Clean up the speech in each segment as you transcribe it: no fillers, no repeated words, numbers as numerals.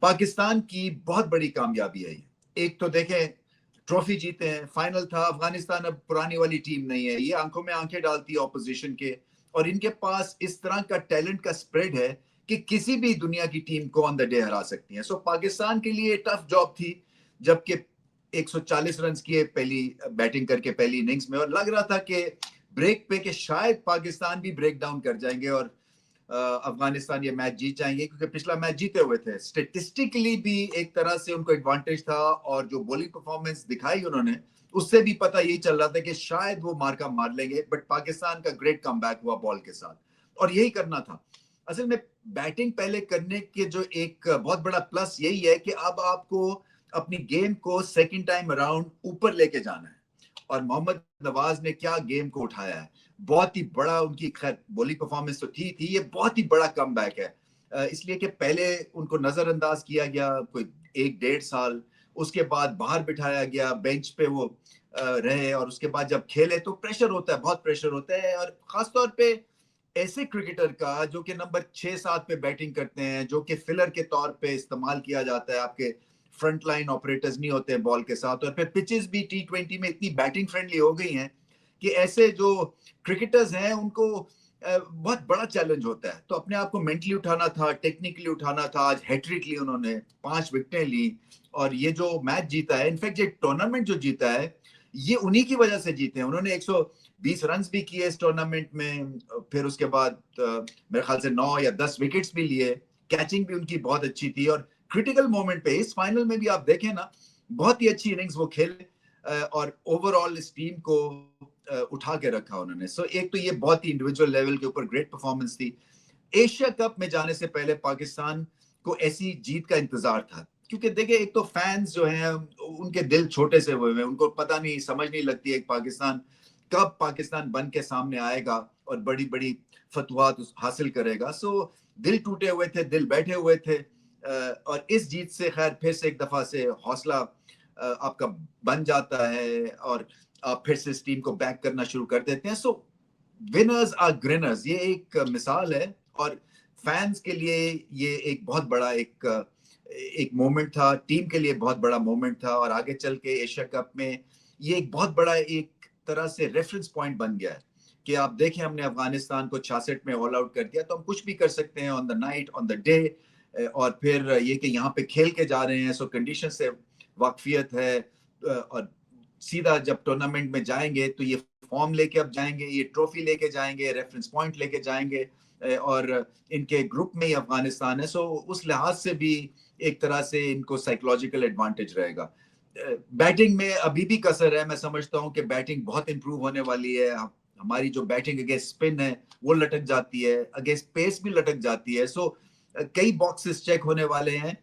पाकिस्तान की बहुत बड़ी कामयाबी है ये। एक तो देखें ट्रॉफी जीते हैं, फाइनल था। अफगानिस्तान अब पुरानी वाली टीम नहीं है, ये आंखों में आंखें डालती है ऑपोजिशन के, और इनके पास इस तरह का टैलेंट का स्प्रेड है कि किसी भी दुनिया की टीम को ऑन द डे हरा सकती है। सो पाकिस्तान के लिए टफ जॉब थी, जबकि 140 रन किए पहली बैटिंग करके पहली इनिंग्स में, और लग रहा था कि ब्रेक पे कि शायद पाकिस्तान भी ब्रेक डाउन कर जाएंगे और अफगानिस्तान ये मैच जीत जाएंगे, क्योंकि पिछला मैच जीते हुए थे। स्टेटिस्टिकली भी एक तरह से उनको एडवांटेज था, और जो बॉलिंग परफॉर्मेंस दिखाई उन्होंने, उससे भी पता यही चल रहा था कि शायद वो मार्का मार लेंगे। बट पाकिस्तान का ग्रेट कमबैक हुआ बॉल के साथ, और यही करना था असल में। बैटिंग पहले करने के जो एक बहुत बड़ा प्लस यही है कि अब आपको अपनी गेम को सेकंड टाइम अराउंड ऊपर लेके जाना है, और मोहम्मद नवाज ने क्या गेम को उठाया है। बहुत ही बड़ा उनकी, खैर बॉलिंग परफॉर्मेंस तो थी ये बहुत ही बड़ा कमबैक है, इसलिए कि पहले उनको नजरअंदाज किया गया कोई 1-1.5 साल, उसके बाद बाहर बिठाया गया, बेंच पे वो रहे, और उसके बाद जब खेले तो प्रेशर होता है, बहुत प्रेशर होता है। और खासतौर पे ऐसे क्रिकेटर का जो कि नंबर 6-7 पे बैटिंग करते हैं, जो कि फिलर के तौर पे इस्तेमाल किया जाता है, आपके फ्रंट लाइन ऑपरेटर्स नहीं होते हैं बॉल के साथ। और फिर पिचेस भी T20 में इतनी बैटिंग फ्रेंडली हो गई हैं कि ऐसे जो क्रिकेटर्स हैं उनको बहुत बड़ा चैलेंज होता है। तो अपने आप को मेंटली उठाना था, टेक्निकली उठाना था। आज हैट्रिक ली उन्होंने, 5 विकेटें ली, और ये जो मैच जीता है, इनफैक्ट ये टूर्नामेंट जो जीता है, ये उन्हीं की वजह से जीते हैं। उन्होंने 120 रन भी किए इस टूर्नामेंट में, फिर उसके बाद मेरे ख्याल से 9 या 10 विकेट्स भी लिए। कैचिंग भी उनकी बहुत अच्छी थी, और क्रिटिकल मोमेंट पे इस फाइनल में भी आप देखें ना, बहुत ही अच्छी इनिंग्स वो खेले, और ओवरऑल इस टीम को उठा के रखा उन्होंने। सो एक तो ये बहुत ही इंडिविजुअल लेवल के ऊपर ग्रेट परफॉर्मेंस थी। एशिया कप में जाने से पहले पाकिस्तान को ऐसी जीत का इंतजार था, क्योंकि देखिए एक तो फैंस जो हैं उनके दिल छोटे से हुए हैं, उनको पता नहीं, समझ नहीं लगती है पाकिस्तान कब पाकिस्तान बन के सामने आएगा और बड़ी बड़ी फतवात हासिल करेगा। सो दिल टूटे हुए थे, दिल बैठे हुए थे, और इस जीत से खैर फिर से एक दफा से हौसला आपका बन जाता है, और आप फिर से इस टीम को बैक करना शुरू कर देते हैं। सो विनर्स आर ग्रिनर्स, ये एक मिसाल है, और फैंस के लिए ये एक बहुत बड़ा एक मोमेंट था, टीम के लिए बहुत बड़ा मोमेंट था, और आगे चल के एशिया कप में ये एक बहुत बड़ा एक तरह से रेफरेंस पॉइंट बन गया है कि आप देखें हमने अफगानिस्तान को 66 में ऑल आउट कर दिया, तो हम कुछ भी कर सकते हैं on the night, on the day. और फिर ये कि यहाँ पे खेल के जा रहे हैं, सो कंडीशन से वाकफियत है, और सीधा जब टूर्नामेंट में जाएंगे तो ये फॉर्म लेके अब जाएंगे, ये ट्रॉफी लेके जाएंगे, रेफरेंस पॉइंट लेके जाएंगे, और इनके ग्रुप में ही अफगानिस्तान है। सो उस लिहाज से भी एक तरह से इनको साइकोलॉजिकल एडवांटेज रहेगा। बैटिंग में अभी भी कसर है, मैं समझता हूँ कि बैटिंग बहुत इंप्रूव होने वाली है। हमारी जो बैटिंग अगेंस्ट स्पिन है वो लटक जाती है, अगेंस्ट पेस भी लटक जाती है। सो कई बॉक्सेस चेक होने वाले हैं।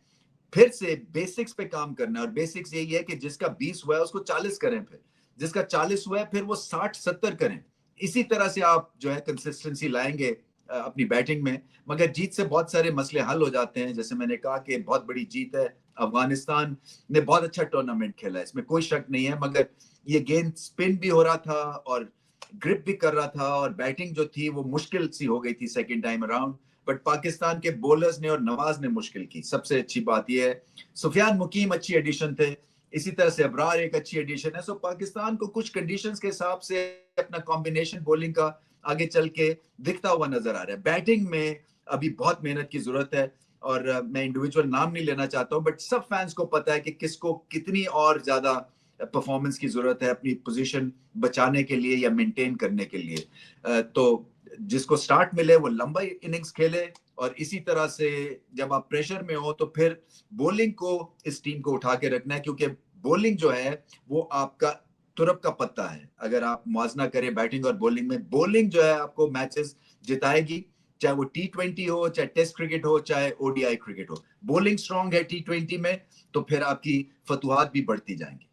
फिर से बेसिक्स पे काम करना है, और बेसिक्स यही है कि जिसका 20 हुआ है उसको 40 करें, फिर जिसका 40 हुआ है फिर वो 60-70 करें। इसी तरह से आप जो है कंसिस्टेंसी लाएंगे अपनी बैटिंग में। मगर जीत से बहुत सारे मसले हल हो जाते हैं। जैसे मैंने कहा कि बहुत बड़ी जीत है, अफगानिस्तान ने बहुत अच्छा टूर्नामेंट खेला है, इसमें कोई शक नहीं है। मगर ये गेंद स्पिन भी हो रहा था और ग्रिप भी कर रहा था, और बैटिंग जो थी वो मुश्किल सी हो गई थी second time around. But Pakistan के बॉलर्स ने और नवाज ने मुश्किल की। सबसे अच्छी बात यह है सुफियान मुकीम अच्छी एडिशन थे, इसी तरह से अबरार एक अच्छी एडिशन है। सो पाकिस्तान को कुछ कंडीशंस के हिसाब से अपना कॉम्बिनेशन बॉलिंग का आगे चल के दिखता हुआ नजर आ रहा है। बैटिंग में अभी बहुत मेहनत की जरूरत है, और मैं इंडिविजुअल नाम नहीं लेना चाहता हूं, बट सब फैंस को पता है कि किसको कितनी और ज्यादा परफॉर्मेंस की जरूरत है अपनी पोजीशन बचाने के लिए या मेंटेन करने के लिए। तो जिसको स्टार्ट मिले वो लंबा इनिंग्स खेले, और इसी तरह से जब आप प्रेशर में हो तो फिर बॉलिंग को इस टीम को उठा के रखना है, क्योंकि बॉलिंग जो है वो आपका तुरप का पत्ता है। अगर आप मुआवजा करें बैटिंग और बॉलिंग में, बॉलिंग जो है आपको मैचेस जिताएगी, चाहे वो T20 हो, चाहे टेस्ट क्रिकेट हो, चाहे ODI क्रिकेट हो। बॉलिंग स्ट्रांग है T20 में तो फिर आपकी फतुहात भी बढ़ती जाएंगी।